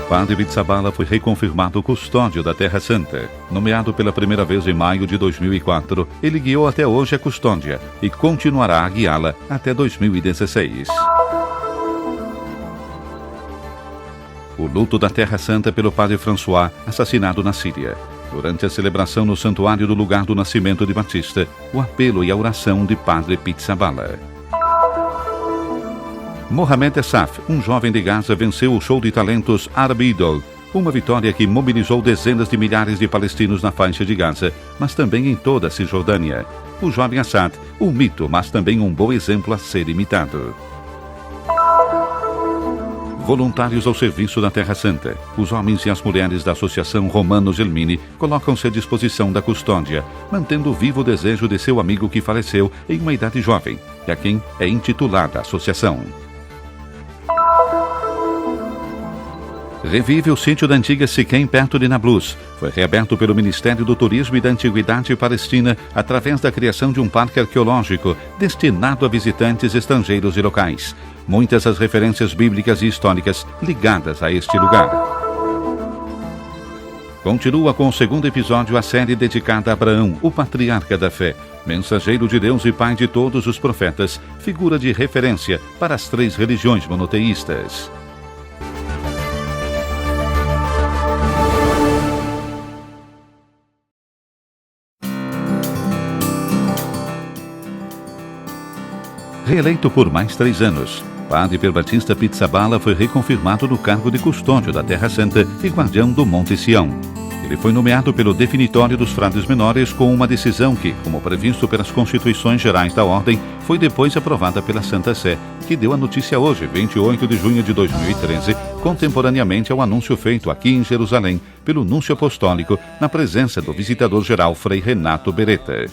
Padre Pizzaballa foi reconfirmado custódio da Terra Santa. Nomeado pela primeira vez em maio de 2004, ele guiou até hoje a custódia e continuará a guiá-la até 2016. O luto da Terra Santa pelo Padre François, assassinado na Síria. Durante a celebração no santuário do lugar do nascimento de Batista, o apelo e a oração de Padre Pizzaballa. Mohamed Essaf, um jovem de Gaza, venceu o show de talentos Arab Idol, uma vitória que mobilizou dezenas de milhares de palestinos na faixa de Gaza, mas também em toda a Cisjordânia. O jovem Assad, um mito, mas também um bom exemplo a ser imitado. Voluntários ao serviço da Terra Santa. Os homens e as mulheres da Associação Romano Gelmini colocam-se à disposição da custódia, mantendo vivo o desejo de seu amigo que faleceu em uma idade jovem, e a quem é intitulada a associação. Revive o sítio da antiga Siquém, perto de Nablus. Foi reaberto pelo Ministério do Turismo e da Antiguidade Palestina através da criação de um parque arqueológico destinado a visitantes estrangeiros e locais. Muitas as referências bíblicas e históricas ligadas a este lugar. Continua com o segundo episódio a série dedicada a Abraão, o patriarca da fé, mensageiro de Deus e pai de todos os profetas, figura de referência para as 3 religiões monoteístas. Reeleito por mais 3 anos, Padre Pierbattista Pizzaballa foi reconfirmado no cargo de custódio da Terra Santa e guardião do Monte Sião. Ele foi nomeado pelo Definitório dos Frades Menores com uma decisão que, como previsto pelas Constituições Gerais da Ordem, foi depois aprovada pela Santa Sé, que deu a notícia hoje, 28 de junho de 2013, contemporaneamente ao anúncio feito aqui em Jerusalém pelo Núncio Apostólico, na presença do visitador-geral Frei Renato Beretta.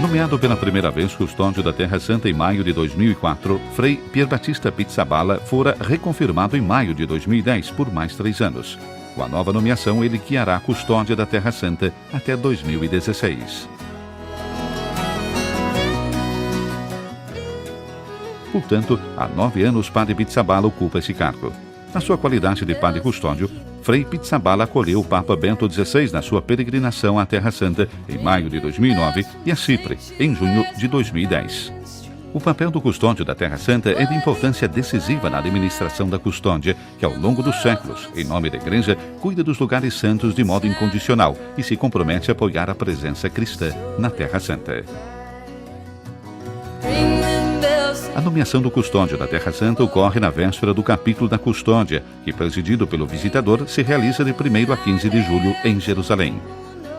Nomeado pela primeira vez custódio da Terra Santa em maio de 2004, Frei Pierbattista Pizzaballa fora reconfirmado em maio de 2010 por mais 3 anos. Com a nova nomeação, ele guiará a custódia da Terra Santa até 2016. Portanto, há 9 anos, Padre Pizzaballa ocupa esse cargo. Na sua qualidade de padre custódio, Frei Pizzaballa acolheu o Papa Bento XVI na sua peregrinação à Terra Santa em maio de 2009 e a Chipre em junho de 2010. O papel do custódio da Terra Santa é de importância decisiva na administração da custódia, que ao longo dos séculos, em nome da Igreja, cuida dos lugares santos de modo incondicional e se compromete a apoiar a presença cristã na Terra Santa. A nomeação do custódio da Terra Santa ocorre na véspera do capítulo da custódia, que, presidido pelo visitador, se realiza de 1º a 15 de julho em Jerusalém.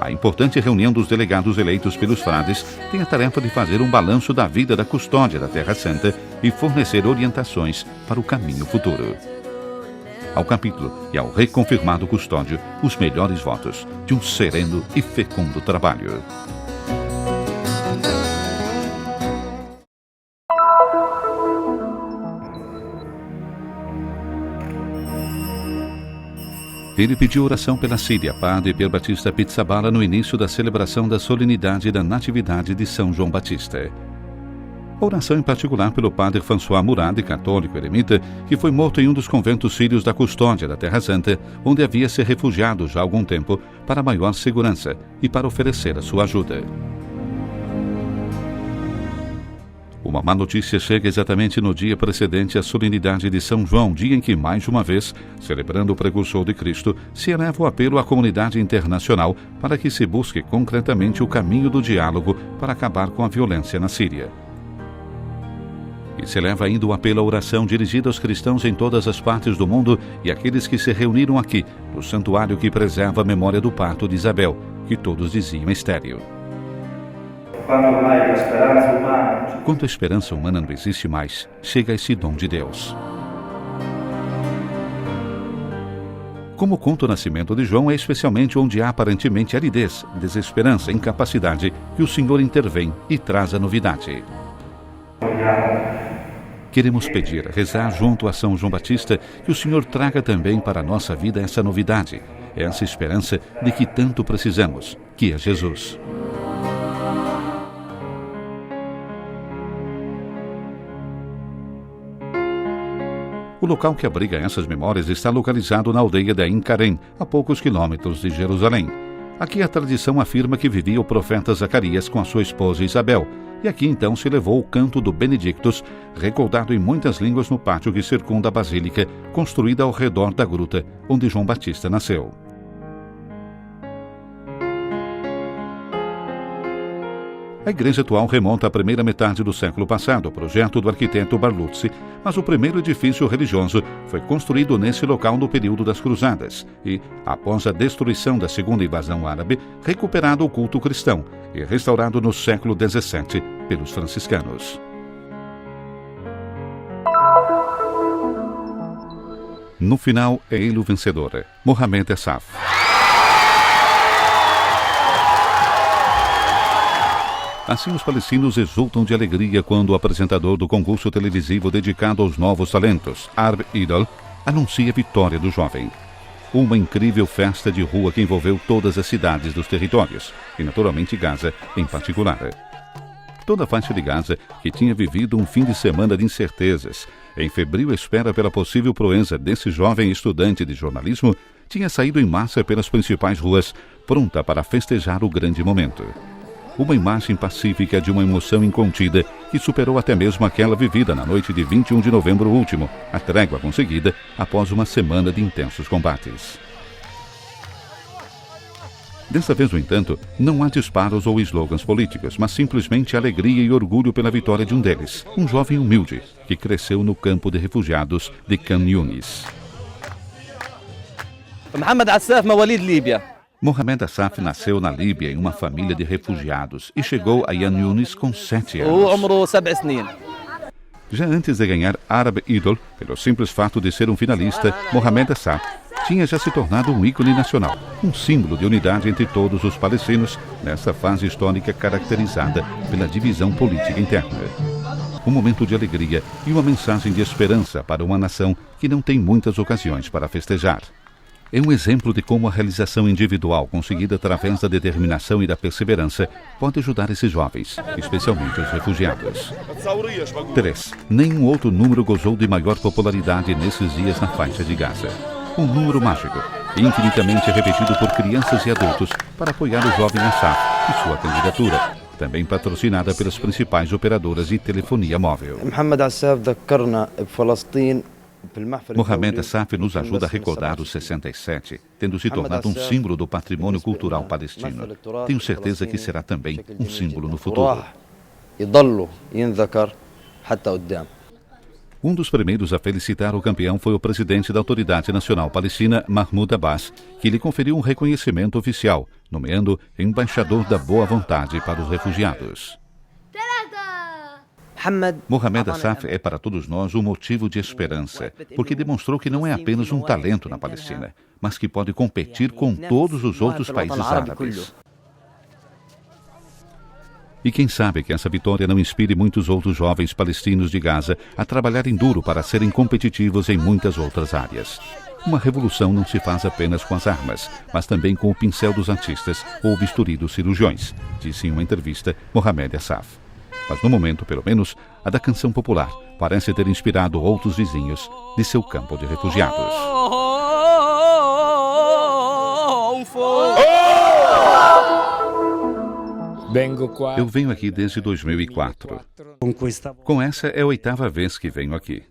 A importante reunião dos delegados eleitos pelos frades tem a tarefa de fazer um balanço da vida da custódia da Terra Santa e fornecer orientações para o caminho futuro. Ao capítulo e ao reconfirmado custódio, os melhores votos de um sereno e fecundo trabalho. Ele pediu oração pela Síria, Padre Pierbattista Pizzaballa, no início da celebração da solenidade da Natividade de São João Batista. A oração em particular pelo Padre François Murad, católico eremita, que foi morto em um dos conventos sírios da custódia da Terra Santa, onde havia se refugiado já há algum tempo, para maior segurança e para oferecer a sua ajuda. Uma má notícia chega exatamente no dia precedente à solenidade de São João, dia em que, mais uma vez, celebrando o precursor de Cristo, se eleva o apelo à comunidade internacional para que se busque concretamente o caminho do diálogo para acabar com a violência na Síria. E se eleva ainda o apelo à oração dirigida aos cristãos em todas as partes do mundo e àqueles que se reuniram aqui, no santuário que preserva a memória do parto de Isabel, que todos diziam estéril. Quando a esperança humana não existe mais, chega esse dom de Deus. Como conta o nascimento de João, é especialmente onde há aparentemente aridez, desesperança, incapacidade, que o Senhor intervém e traz a novidade. Queremos pedir, rezar junto a São João Batista, que o Senhor traga também para a nossa vida essa novidade, essa esperança de que tanto precisamos, que é Jesus. O local que abriga essas memórias está localizado na aldeia de Ain Karem, a poucos quilômetros de Jerusalém. Aqui a tradição afirma que vivia o profeta Zacarias com a sua esposa Isabel, e aqui então se levou o canto do Benedictus, recordado em muitas línguas no pátio que circunda a basílica, construída ao redor da gruta onde João Batista nasceu. A igreja atual remonta à primeira metade do século passado, projeto do arquiteto Barluzzi, mas o primeiro edifício religioso foi construído nesse local no período das Cruzadas e, após a destruição da segunda invasão árabe, recuperado o culto cristão e restaurado no século XVII pelos franciscanos. No final, é ele o vencedor, Mohamed Assaf. Assim, os palestinos exultam de alegria quando o apresentador do concurso televisivo dedicado aos novos talentos, Arab Idol, anuncia a vitória do jovem. Uma incrível festa de rua que envolveu todas as cidades dos territórios, e naturalmente Gaza em particular. Toda a faixa de Gaza, que tinha vivido um fim de semana de incertezas, em febril espera pela possível proeza desse jovem estudante de jornalismo, tinha saído em massa pelas principais ruas, pronta para festejar o grande momento. Uma imagem pacífica de uma emoção incontida que superou até mesmo aquela vivida na noite de 21 de novembro último, a trégua conseguida após uma semana de intensos combates. Dessa vez, no entanto, não há disparos ou slogans políticos, mas simplesmente alegria e orgulho pela vitória de um deles, um jovem humilde que cresceu no campo de refugiados de Khan Yunis. Mohamed Assaf, مواليد ليبيا. Mohamed Assaf nasceu na Líbia em uma família de refugiados e chegou a Khan Yunis com 7 anos. Já antes de ganhar Arab Idol, pelo simples fato de ser um finalista, Mohamed Assaf tinha já se tornado um ícone nacional, um símbolo de unidade entre todos os palestinos nessa fase histórica caracterizada pela divisão política interna. Um momento de alegria e uma mensagem de esperança para uma nação que não tem muitas ocasiões para festejar. É um exemplo de como a realização individual, conseguida através da determinação e da perseverança, pode ajudar esses jovens, especialmente os refugiados. 3. Nenhum outro número gozou de maior popularidade nesses dias na faixa de Gaza. Um número mágico, infinitamente repetido por crianças e adultos para apoiar o jovem Assaf e sua candidatura, também patrocinada pelas principais operadoras de telefonia móvel. Mohamed Assaf nos ajuda a recordar os 67, tendo se tornado um símbolo do patrimônio cultural palestino. Tenho certeza que será também um símbolo no futuro. Um dos primeiros a felicitar o campeão foi o presidente da Autoridade Nacional Palestina, Mahmoud Abbas, que lhe conferiu um reconhecimento oficial, nomeando embaixador da boa vontade para os refugiados. Mohamed Assaf é para todos nós um motivo de esperança, porque demonstrou que não é apenas um talento na Palestina, mas que pode competir com todos os outros países árabes. E quem sabe que essa vitória não inspire muitos outros jovens palestinos de Gaza a trabalharem duro para serem competitivos em muitas outras áreas. Uma revolução não se faz apenas com as armas, mas também com o pincel dos artistas ou o bisturi dos cirurgiões, disse em uma entrevista Mohamed Assaf. Mas no momento, pelo menos, a da canção popular parece ter inspirado outros vizinhos de seu campo de refugiados. Eu venho aqui desde 2004. Com essa é a 8ª vez que venho aqui.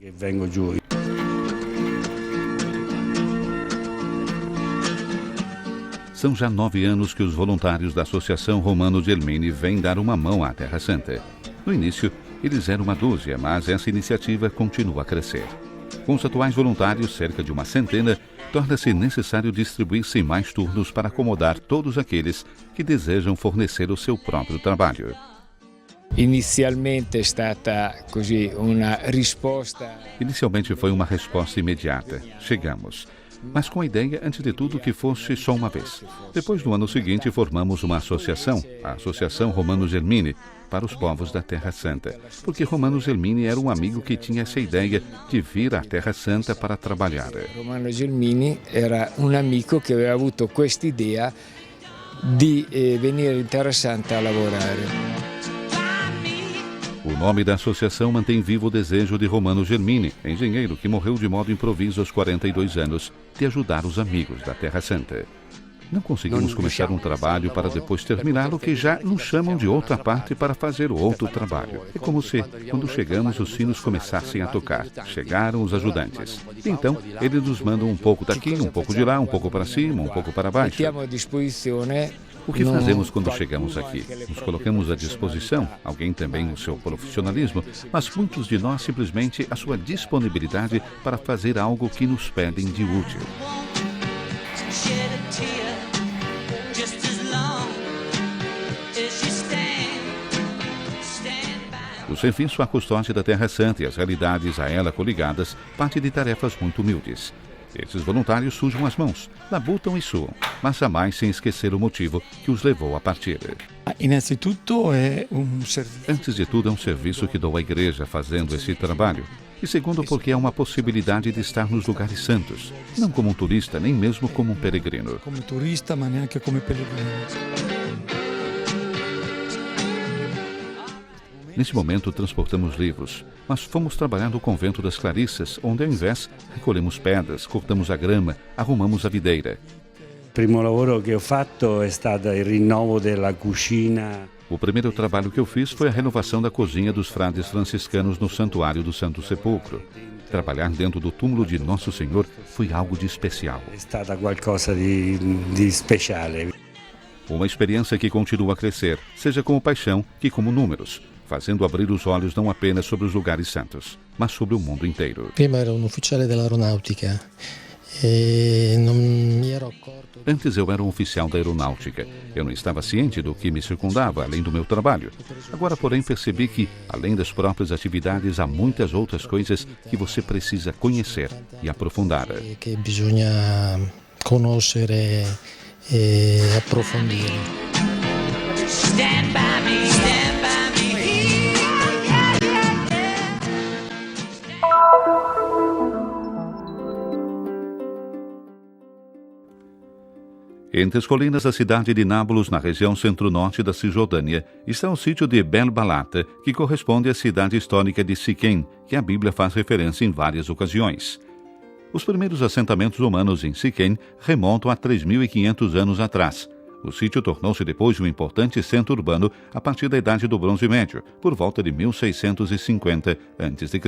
São já 9 anos que os voluntários da Associação Romano Gelmini vêm dar uma mão à Terra Santa. No início, eles eram uma dúzia, mas essa iniciativa continua a crescer. Com os atuais voluntários, cerca de uma centena, torna-se necessário distribuir-se mais turnos para acomodar todos aqueles que desejam fornecer o seu próprio trabalho. Inicialmente foi uma resposta imediata. Chegamos. Mas com a ideia, antes de tudo, que fosse só uma vez. Depois, no ano seguinte, formamos uma associação, a Associação Romano Gelmini, para os povos da Terra Santa, porque Romano Gelmini era um amigo que tinha essa ideia de vir à Terra Santa para trabalhar. Romano Gelmini era um amigo que aveva avuto questa idea di venire in Terra Santa a lavorare. O nome da associação mantém vivo o desejo de Romano Germini, engenheiro que morreu de modo improviso aos 42 anos, de ajudar os amigos da Terra Santa. Não conseguimos começar um trabalho para depois terminá-lo, que já nos chamam de outra parte para fazer outro trabalho. É como se, quando chegamos, os sinos começassem a tocar. Chegaram os ajudantes. Então, eles nos mandam um pouco daqui, um pouco de lá, um pouco para cima, um pouco para baixo. O que fazemos quando chegamos aqui? Nos colocamos à disposição, alguém também o seu profissionalismo, mas muitos de nós simplesmente a sua disponibilidade para fazer algo que nos pedem de útil. O Sem Fim, sua custódia da Terra Santa e as realidades a ela coligadas, parte de tarefas muito humildes. Esses voluntários sujam as mãos, labutam e suam, mas jamais sem esquecer o motivo que os levou a partir. Antes de tudo, é um serviço que dou à igreja fazendo esse trabalho. E segundo, porque é uma possibilidade de estar nos lugares santos, não como um turista, nem mesmo como um peregrino. Como turista, mas nem como peregrino. Nesse momento, transportamos livros, mas fomos trabalhar no convento das Clarissas, onde, ao invés, recolhemos pedras, cortamos a grama, arrumamos a videira. O primeiro lavoro que eu fatto é stato il rinnovo della cucina. O primeiro trabalho que eu fiz foi a renovação da cozinha dos frades franciscanos no Santuário do Santo Sepulcro. Trabalhar dentro do túmulo de Nosso Senhor foi algo de especial. É stata qualcosa de speciale. Uma experiência que continua a crescer, seja como paixão que como números, fazendo abrir os olhos não apenas sobre os lugares santos, mas sobre o mundo inteiro. Prima era um oficial dell'aeronautica e não me ero accorto. Antes eu era um oficial da aeronáutica. Eu não estava ciente do que me circundava, além do meu trabalho. Agora, porém, percebi que, além das próprias atividades, há muitas outras coisas que você precisa conhecer e aprofundar. Que bisogna conoscere e approfondire. Stand by me, stand by me. Entre as colinas da cidade de Nábulos, na região centro-norte da Cisjordânia, está o sítio de Bel Balata, que corresponde à cidade histórica de Siquém, que a Bíblia faz referência em várias ocasiões. Os primeiros assentamentos humanos em Siquém remontam a 3.500 anos atrás. O sítio tornou-se depois um importante centro urbano a partir da Idade do Bronze Médio, por volta de 1650 a.C.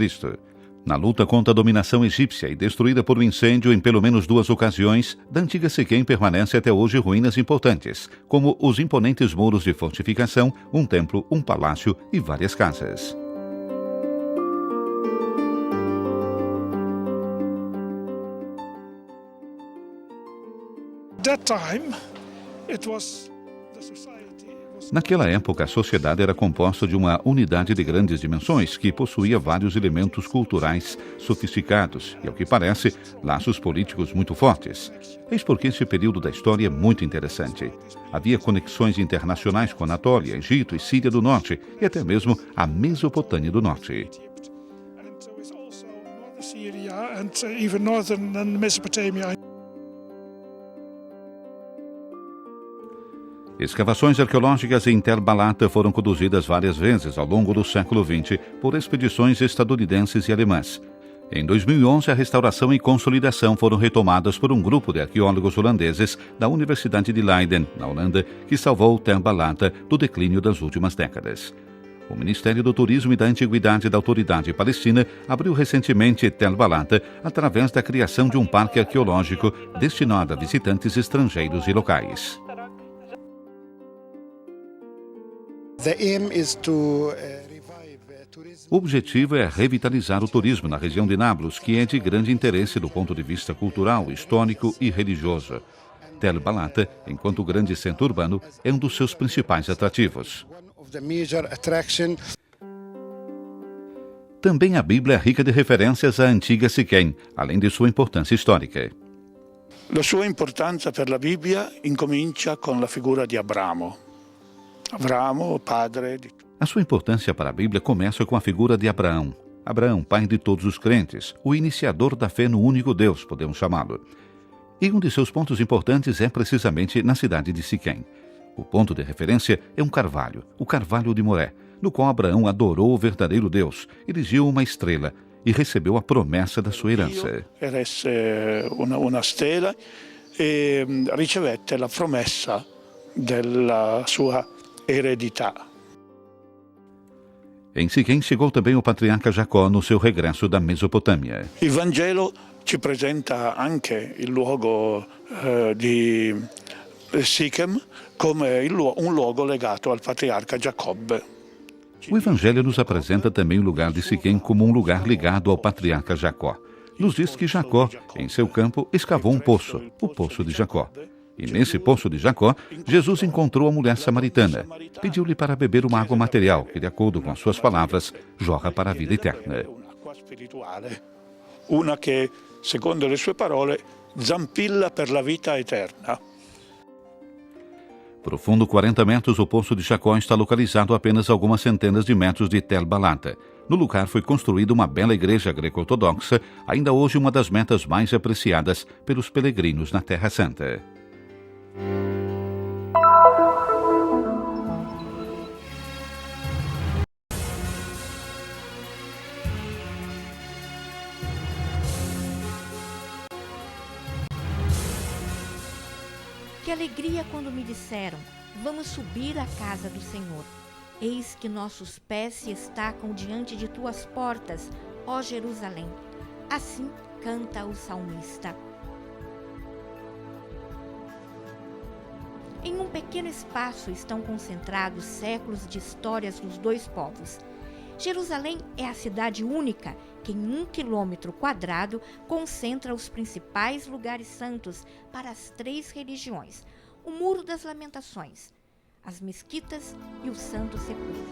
Na luta contra a dominação egípcia e destruída por um incêndio em pelo menos 2 ocasiões, da antiga Siquém permanece até hoje ruínas importantes, como os imponentes muros de fortificação, um templo, um palácio e várias casas. Naquela época, a sociedade era composta de uma unidade de grandes dimensões que possuía vários elementos culturais sofisticados e, ao que parece, laços políticos muito fortes. Eis porque esse período da história é muito interessante. Havia conexões internacionais com Anatólia, Egito e Síria do Norte e até mesmo a Mesopotâmia do Norte. Escavações arqueológicas em Tel Balata foram conduzidas várias vezes ao longo do século XX por expedições estadunidenses e alemãs. Em 2011, a restauração e consolidação foram retomadas por um grupo de arqueólogos holandeses da Universidade de Leiden, na Holanda, que salvou Tel Balata do declínio das últimas décadas. O Ministério do Turismo e da Antiguidade da Autoridade Palestina abriu recentemente Tel Balata através da criação de um parque arqueológico destinado a visitantes estrangeiros e locais. O objetivo é revitalizar o turismo na região de Nábulos, que é de grande interesse do ponto de vista cultural, histórico e religioso. Tel Balata, enquanto grande centro urbano, é um dos seus principais atrativos. Também a Bíblia é rica de referências à antiga Siquém, além de sua importância histórica. La sua importância per la Bibbia incomincia con la figura di Abramo. Abramo, padre de... A sua importância para a Bíblia começa com a figura de Abraão. Abraão, pai de todos os crentes, o iniciador da fé no único Deus, podemos chamá-lo. E um de seus pontos importantes é precisamente na cidade de Siquém. O ponto de referência é um carvalho, o Carvalho de Moré, no qual Abraão adorou o verdadeiro Deus, erigiu uma estrela e recebeu a promessa da sua herança. Eresse una stella e ricevette la promessa della sua eredità. Em Siquém chegou também o patriarca Jacó no seu regresso da Mesopotâmia. Il Vangelo ci presenta anche il luogo di Sichem come un luogo legato al patriarca Giacobbe. O Evangelho nos apresenta também o lugar de Siquém como um lugar ligado ao patriarca Jacó. Nos diz que Jacó, em seu campo, escavou um poço, o Poço de Jacó. E nesse Poço de Jacó, Jesus encontrou a mulher samaritana. Pediu-lhe para beber uma água material, que, de acordo com suas palavras, jorra para a vida eterna. Una che, secondo le sue parole, zampilla per la vita eterna. Profundo 40 metros, o Poço de Jacó está localizado a apenas algumas centenas de metros de Tel Balata. No lugar foi construída uma bela igreja greco-ortodoxa, ainda hoje uma das metas mais apreciadas pelos peregrinos na Terra Santa. Que alegria quando me disseram, vamos subir à casa do Senhor. Eis que nossos pés se estacam diante de tuas portas, ó Jerusalém. Assim canta o salmista. Em um pequeno espaço estão concentrados séculos de histórias dos dois povos. Jerusalém é a cidade única que em 1 quilômetro quadrado concentra os principais lugares santos para as 3 religiões, o Muro das Lamentações, as mesquitas e o Santo Sepulcro.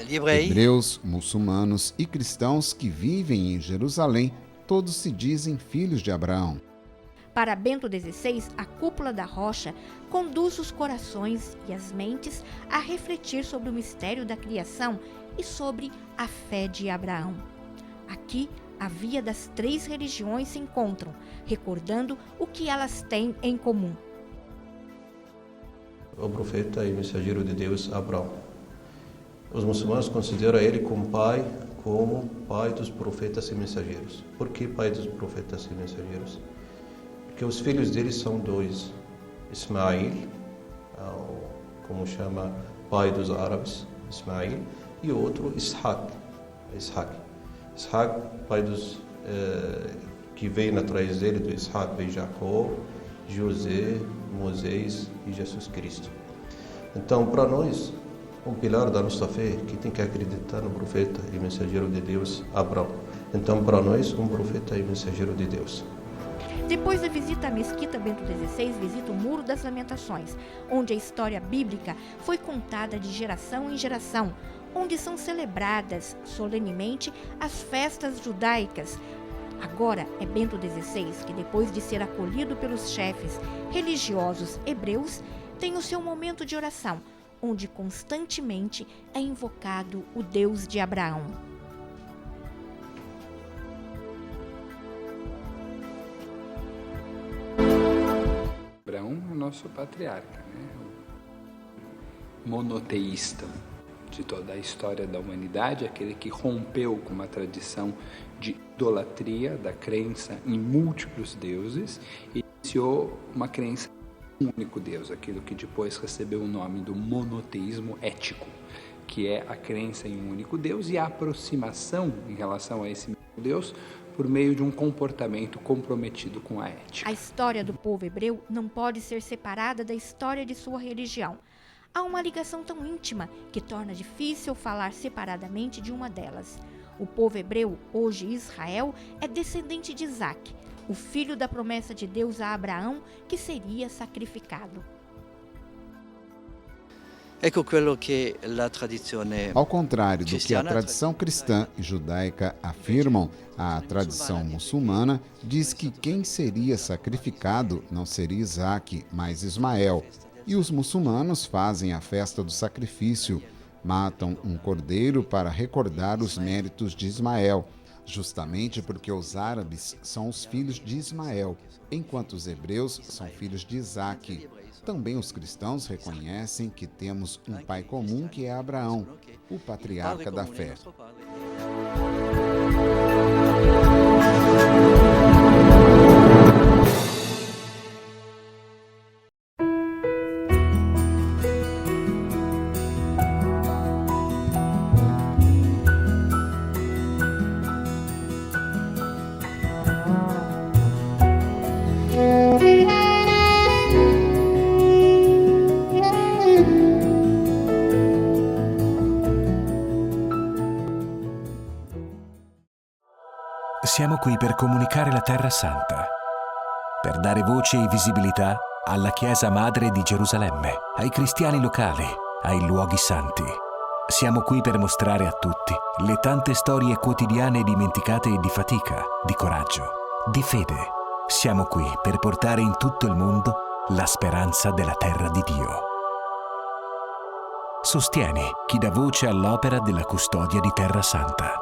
Hebreus, muçulmanos e cristãos que vivem em Jerusalém, todos se dizem filhos de Abraão. Para Bento XVI, a cúpula da rocha conduz os corações e as mentes a refletir sobre o mistério da criação e sobre a fé de Abraão. Aqui, a via das 3 religiões se encontram, recordando o que elas têm em comum. O profeta e mensageiro de Deus, Abraão. Os muçulmanos consideram ele como pai dos profetas e mensageiros. Por que pai dos profetas e mensageiros? Porque os filhos dele são 2. Ismael, como chama pai dos árabes, Ismael, e outro Ishaq, pai dos que veio atrás dele, do Ishaq veio Jacó, José, Moisés e Jesus Cristo. Então, para nós, um pilar da nossa fé que tem que acreditar no profeta e mensageiro de Deus, Abraão. Então, para nós, um profeta e mensageiro de Deus. Depois da visita à mesquita, Bento XVI visita o Muro das Lamentações, onde a história bíblica foi contada de geração em geração, onde são celebradas solenemente as festas judaicas. Agora é Bento XVI que, depois de ser acolhido pelos chefes religiosos hebreus, tem o seu momento de oração, onde constantemente é invocado o Deus de Abraão. Abraão é o nosso patriarca, né? O monoteísta de toda a história da humanidade, aquele que rompeu com uma tradição de idolatria, da crença em múltiplos deuses, e iniciou uma crença em um único Deus, aquilo que depois recebeu o nome do monoteísmo ético, que é a crença em um único Deus e a aproximação em relação a esse mesmo Deus por meio de um comportamento comprometido com a ética. A história do povo hebreu não pode ser separada da história de sua religião. Há uma ligação tão íntima que torna difícil falar separadamente de uma delas. O povo hebreu, hoje Israel, é descendente de Isaac, o filho da promessa de Deus a Abraão, que seria sacrificado. Ao contrário do que a tradição cristã e judaica afirmam, a tradição muçulmana diz que quem seria sacrificado não seria Isaac, mas Ismael. E os muçulmanos fazem a festa do sacrifício, matam um cordeiro para recordar os méritos de Ismael. justamente porque os árabes são os filhos de Ismael, enquanto os hebreus são filhos de Isaque. Também os cristãos reconhecem que temos um pai comum que é Abraão, o patriarca da fé. Siamo qui per comunicare la Terra Santa, per dare voce e visibilità alla Chiesa Madre di Gerusalemme, ai cristiani locali, ai luoghi santi. Siamo qui per mostrare a tutti le tante storie quotidiane dimenticate di fatica, di coraggio, di fede. Siamo qui per portare in tutto il mondo la speranza della terra di Dio. Sostieni chi dà voce all'opera della custodia di Terra Santa.